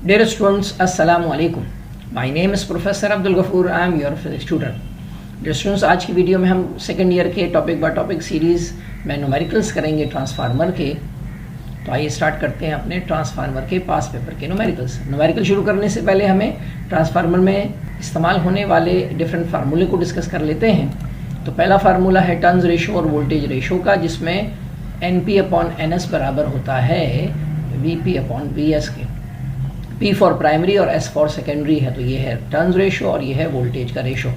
Dear students, Assalamu alaikum. My name is Professor Abdul Ghafoor. I am your physics tutor. Dear students, आज की video में हम second year के topic by topic series में numericals करेंगे transformer के। तो आइए स्टार्ट करते हैं अपने ट्रांसफार्मर के पास पेपर के न्यूमेरिकल्स। न्यूमेरिकल शुरू करने से पहले हमें ट्रांसफार्मर में इस्तेमाल होने वाले डिफरेंट फार्मूले को डिस्कस कर लेते हैं। तो पहला फार्मूला है टर्न्स रेशो और वोल्टेज रेशो का, जिसमें NP/NS बराबर होता है VP/VS के। P फॉर प्राइमरी और S फॉर सेकेंडरी है, तो ये है टर्न्स रेशो और ये है वोल्टेज का रेशो।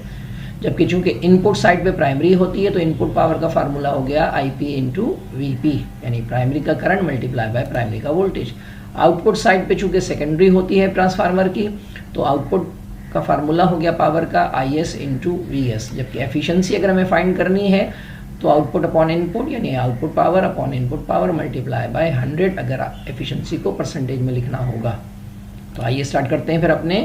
जबकि चूंकि इनपुट साइड पे प्राइमरी होती है तो इनपुट पावर का फार्मूला हो गया IP इंटू VP, यानी प्राइमरी का करंट मल्टीप्लाई बाय प्राइमरी का वोल्टेज। आउटपुट साइड पे चूंकि सेकेंडरी होती है ट्रांसफार्मर की, तो आउटपुट का फार्मूला हो गया पावर का IS इंटू VS। जबकि एफिशिएंसी अगर हमें फाइंड करनी है तो आउटपुट अपॉन इनपुट, यानी output power upon input power multiply by 100 अगर एफिशिएंसी को परसेंटेज में लिखना होगा। तो आइए स्टार्ट करते हैं फिर अपने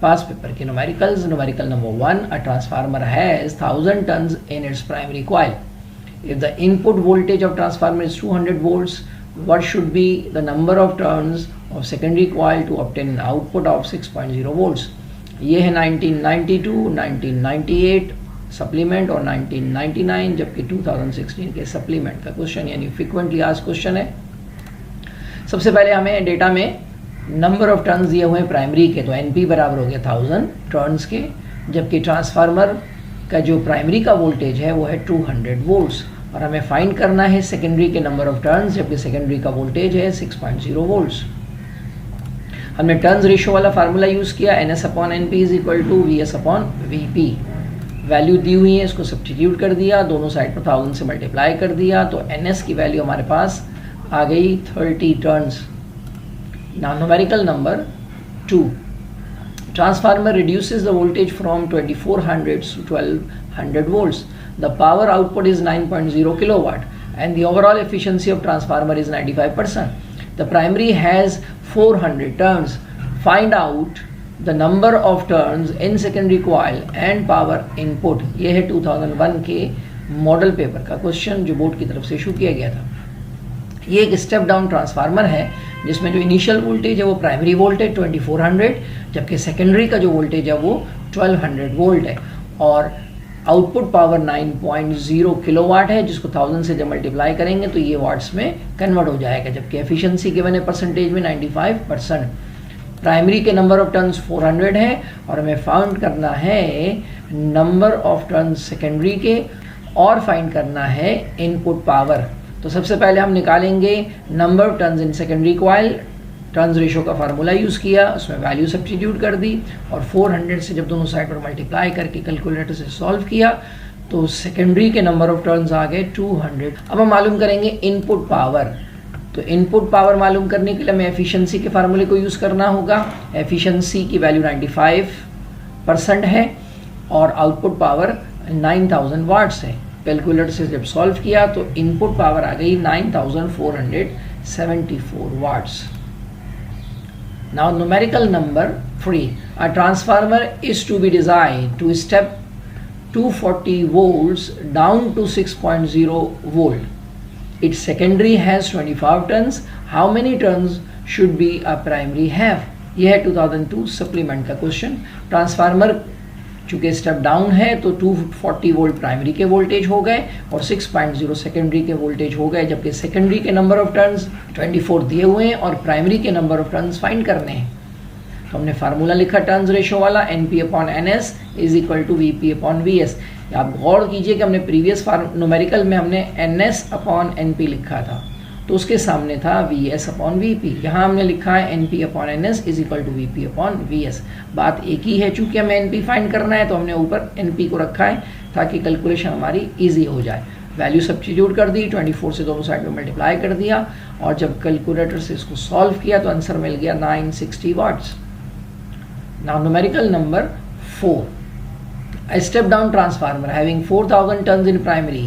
पास पेपर के numericals. Numerical number 1, a transformer has 1000 turns in its primary coil. If the input voltage of transformer is 200 volts, what should be the number of turns of secondary coil to obtain an output of 6.0 volts? ये है 1992, 1998 supplement और 1999, जबकि 2016 के supplement का question, यानी frequently asked question है। सबसे पहले हमें डेटा में नंबर ऑफ टर्न्स दिए हुए हैं प्राइमरी के, तो NP बराबर हो गया 1000 टर्न्स के। जबकि ट्रांसफार्मर का जो प्राइमरी का वोल्टेज है वो है 200 volts और हमें फाइंड करना है सेकेंडरी के नंबर ऑफ टर्न्स, जबकि सेकेंडरी का वोल्टेज है 6.0 volts। हमने टर्न्स रेशो वाला फार्मूला यूज किया, NS/NP is equal to VS/VP। Value दी हुई है, इसको सब्स्टिट्यूट कर दिया, दोनों साइड पर 1000 से मल्टीप्लाई कर दिया, तो NS की वैल्यू हमारे पास आ गई 30 turns. Now numerical number 2. Transformer reduces the voltage from 2400 to 1200 volts. The power output is 9.0 kilowatt and the overall efficiency of transformer is 95%. The primary has 400 turns. Find out the number of turns in secondary coil and power input. ये है 2001 के model paper का question जो board की तरफ से issue किया गया था। ये एक स्टेप डाउन ट्रांसफार्मर है जिसमें जो इनिशियल वोल्टेज है वो प्राइमरी वोल्टेज 2400, जबकि सेकेंडरी का जो वोल्टेज है वो 1200 वोल्ट है और आउटपुट पावर 9.0 किलोवाट है, जिसको 1000 से जब मल्टीप्लाई करेंगे तो ये वाट्स में कन्वर्ट हो जाएगा। जबकि एफिशिएंसी गिवन है परसेंटेज में 95%। प्राइमरी के नंबर ऑफ टर्न्स 400 है और हमें फाइंड करना है नंबर ऑफ टर्न्स सेकेंडरी के और फाइंड करना है इनपुट पावर। तो सबसे पहले हम निकालेंगे number of turns in secondary coil. Turns ratio का फार्मूला यूज़ किया, उसमें वैल्यू सब्स्टिट्यूट कर दी और 400 से जब दोनों साइड पर मल्टीप्लाई करके कैलकुलेटर से सॉल्व किया तो सेकेंडरी के नंबर ऑफ टर्न्स आ गए 200। अब हम मालूम करेंगे इनपुट पावर। तो इनपुट पावर मालूम करने के लिए हमें एफिशिएंसी के फार्मूले को यूज़ करना होगा। एफिशिएंसी की वैल्यू 95% है और आउटपुट पावर 9000 वाट्स है। कैलकुलेटर से जब सॉल्व किया तो इनपुट पावर आ गई 9474 watts. Now numerical number 3, a transformer is to be design to step 240 volts down to 6.0 volt. Its secondary has 25 turns. How many turns should be a primary have? यह है 2002 supplement का question. Transformer चूंकि step down है तो 240 volt primary के voltage हो गए और 6.0 सेकेंडरी के वोल्टेज हो गए, जबकि सेकेंडरी के नंबर ऑफ टर्न्स 24 दिए हुए हैं और प्राइमरी के नंबर ऑफ टर्न्स फाइंड करने हैं। तो हमने फार्मूला लिखा टर्न्स रेशो वाला, NP/NS is equal to VP/VS। आप गौर कीजिए कि हमने प्रीवियस न्यूमेरिकल में हमने NS/NP लिखा था तो उसके सामने था VS/VP। यहाँ हमने लिखा है NP/NS is equal to VP/VS। बात एक ही है, चूंकि हमें NP फाइंड करना है तो हमने ऊपर NP को रखा है ताकि कैलकुलेशन हमारी इजी हो जाए। वैल्यू सब्स्टिट्यूट कर दी, 24 से दोनों साइड में मल्टीप्लाई कर दिया और जब कैलकुलेटर से इसको सॉल्व किया तो आंसर मिल गया 960 watts. Now numerical number 4, a step down transformer having 4000 turns in primary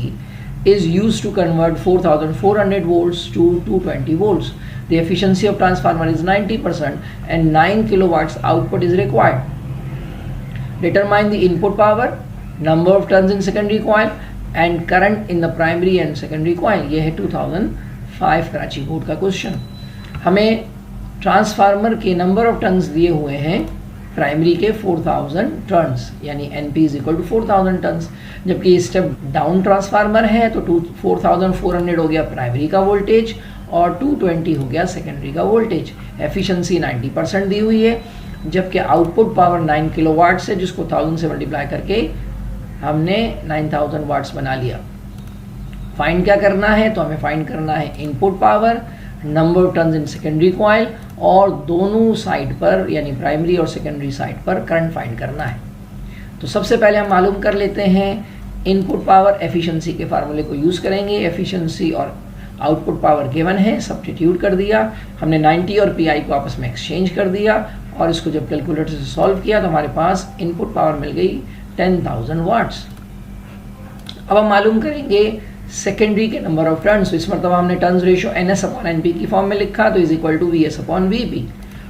is used to convert 4400 volts to 220 volts. The efficiency of transformer is 90% and 9 kilowatts output is required. Determine the input power, number of turns in secondary coil and current in the primary and secondary coil. ये है 2005 Karachi board का question. हमें transformer के number of turns दिए हुए हैं primary के 4000 turns, यानी NP is equal to 4000 turns. जबकि स्टेप डाउन ट्रांसफार्मर है तो 4400 हो गया प्राइमरी का वोल्टेज और 220 हो गया सेकेंडरी का वोल्टेज। एफिशिएंसी 90% दी हुई है, जबकि आउटपुट पावर 9 किलोवाट्स है, जिसको 1000 से मल्टीप्लाई करके हमने 9000 वाट्स बना लिया। फाइंड क्या करना है, तो हमें फाइंड करना है input power, number of turns in secondary coil और दोनों साइड पर यानी प्राइमरी और सेकेंडरी साइड पर करंट फाइंड करना है। तो सबसे पहले हम मालूम कर लेते हैं इनपुट पावर। एफिशिएंसी के फार्मूले को यूज़ करेंगे। एफिशिएंसी और आउटपुट पावर गिवन है, सब्स्टिट्यूट कर दिया हमने। 90 और PI को आपस में एक्सचेंज कर दिया और इसको जब कैलकुलेटर से सॉल्व किया तो हमारे पास इनपुट पावर मिल गई 10,000 वाट्स। अब हम मालूम करेंगे सेकेंडरी के नंबर ऑफ टर्न्स। इस मरतबा हमने टर्न्स रेशियो NS/NP की फॉर्म में लिखा, तो is equal to VS/VP।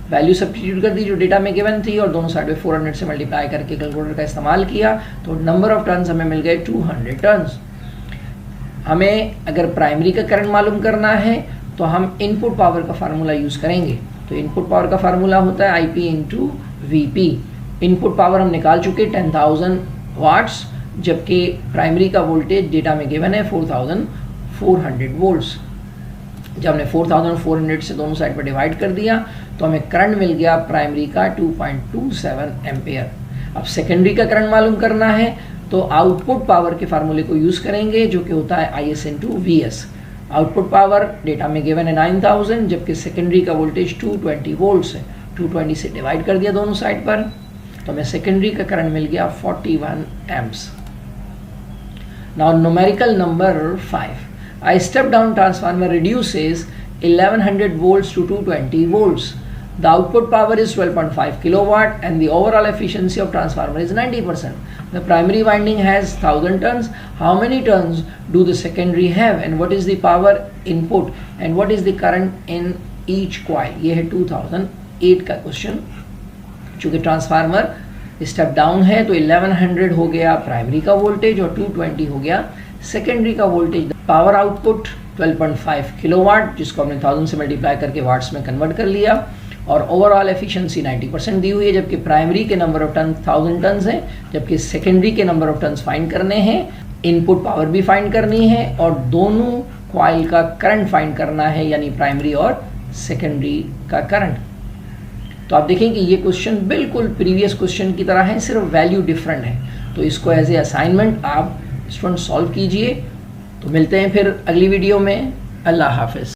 Value substitute कर दी जो डेटा में गिवन थी और दोनों साइड में 400 से मल्टीप्लाई करके कैलकुलेटर का इस्तेमाल किया, तो नंबर ऑफ टर्न्स हमें मिल गए 200 टर्न्स। हमें अगर प्राइमरी का करंट मालूम करना है तो हम इनपुट पावर का फार्मूला यूज़ करेंगे। तो इनपुट पावर का फार्मूला होता है IP × VP। इनपुट पावर हम निकाल चुके 10,000 वाट्स, जबकि प्राइमरी का वोल्टेज डेटा में गिवन है 4400 वोल्ट्स। जब हमने 4400 से दोनों साइड पर डिवाइड कर दिया तो हमें करंट मिल गया प्राइमरी का 2.27 एम्पेयर। अब सेकेंडरी का करंट मालूम करना है तो आउटपुट पावर के फार्मूले को यूज़ करेंगे, जो कि होता है IS × VS। Output power data में गिवन है 9000, जबकि सेकेंडरी का वोल्टेज 220 वोल्ट्स है। 220 से डिवाइड कर दिया दोनों साइड पर तो हमें सेकेंडरी का करंट मिल गया 41 amps. Now numerical number 5. A step down transformer reduces 1100 volts to 220 volts. The output power is 12.5 kilowatt and the overall efficiency of transformer is 90%. The primary winding has 1000 turns. How many turns do the secondary have and what is the power input and what is the current in each coil? ये है 2008 का question. चूँकि transformer step down है तो 1100 हो गया primary का voltage और 220 हो गया सेकेंडरी का वोल्टेज। पावर आउटपुट 12.5 किलोवाट, जिसको हमने 1000 से मल्टीप्लाई करके वाट्स में कन्वर्ट कर लिया, और ओवरऑल एफिशिएंसी 90% दी हुई है, जबकि प्राइमरी के नंबर ऑफ टन 1000 टन्स है, जबकि सेकेंडरी के नंबर ऑफ टन्स फाइंड करने हैं। इनपुट पावर भी फाइंड करनी है और दोनों कॉइल का करंट फाइंड करना है, यानी प्राइमरी और सेकेंडरी का करंट। तो आप देखें कि ये क्वेश्चन बिल्कुल प्रीवियस क्वेश्चन की तरह है, सिर्फ वैल्यू डिफरेंट है। तो इसको एज ए असाइनमेंट आप स्टूडेंट सॉल्व कीजिए। तो मिलते हैं फिर अगली वीडियो में। अल्लाह हाफिज़।